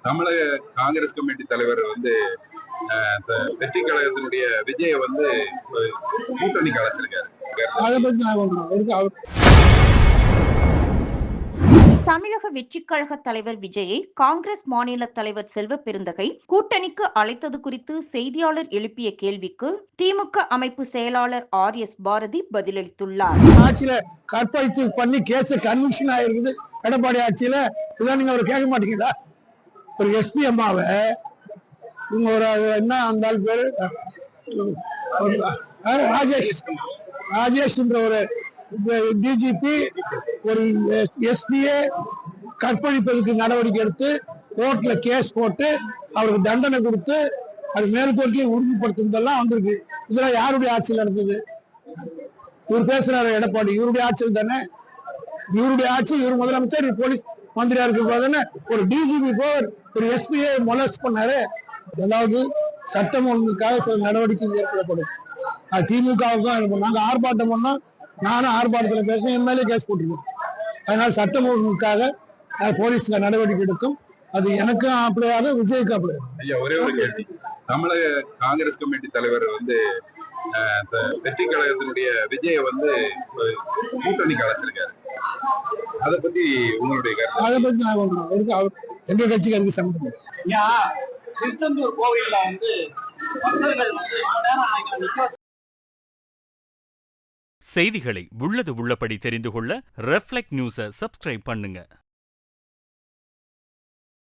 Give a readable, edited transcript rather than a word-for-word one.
தமிழக காங்கிரஸ் கமிட்டி தலைவர் வெற்றி கழகத்தினுடைய விஜய கூட்டணிக்கு அழைச்சிருக்காரு. அதை பத்தி நான் தமிழக வெற்றிக் கழக தலைவர் விஜயை காங்கிரஸ் மாநில தலைவர் செல்வ பெருந்தகை கூட்டணிக்கு அழைத்தது குறித்து செய்தியாளர் எழுப்பிய கேள்விக்கு திமுக அமைப்பு செயலாளர் RS பாரதி பதிலளித்துள்ளார். ஆட்சியில கற்பழித்து பண்ணி கேஸ் கன்விக்ஷன் ஆயிருக்குது எடப்பாடி ஆட்சியில. இதான் நீங்க அவர் கேட்க மாட்டீங்களா? ஒரு SP அம்மாவை நீங்க ஒரு என்ன அந்த பேரு ராஜேஷ் என்ற ஒரு DGP ஒரு SPயை கற்பழிப்பதற்கு நடவடிக்கை எடுத்து கோர்ட்ல கேஸ் போட்டு அவருக்கு தண்டனை கொடுத்து அது மேல்கோர்ட்லயும் உறுதிப்படுத்துறதெல்லாம் வந்திருக்கு. இதெல்லாம் யாருடைய ஆட்சியில் நடந்தது? இவர் பேசுறாரு எடப்பாடி, இவருடைய ஆட்சியில் தானே. இவருடைய ஆட்சி, இவர் முதலமைச்சர், போலீஸ் மந்திரியா இருக்க ஒரு DGP ஒரு SPயை மொலஸ்ட் பண்ணாரு. அதாவது சட்டம் ஒழுங்குக்காக சில நடவடிக்கை மேற்கொள்ளப்படும். திமுகவுக்கும் நாங்க ஆர்ப்பாட்டம் பண்ணோம். நானும் ஆர்ப்பாட்டத்துல பேசினேன், என் மேலே கேஸ் போட்டிருக்கோம். அதனால சட்டம் ஒழுங்குக்காக போலீஸ்ல நடவடிக்கை எடுக்கும். அது எனக்கும் அப்ளையாக, விஜய்க்கு அப்ளையாக. ஐயா, ஒரே ஒரு கேள்வி. தமிழக காங்கிரஸ் கமிட்டி தலைவர் வெற்றி கழகத்தினுடைய விஜய கூட்டணிக்கு அழைச்சிருக்காரு. அதை பத்தி உங்களுடைய கருத்து? அதை பத்தி நான் எங்க கட்சிக்கு அதுக்கு சம்பந்தம். திருச்செந்தூர் கோவில்ல செய்திகளை உள்ளது உள்ளபடி தெரிந்து கொள்ள ரெஃப்ளெக்ட் நியூஸை சப்ஸ்கிரைப் பண்ணுங்க.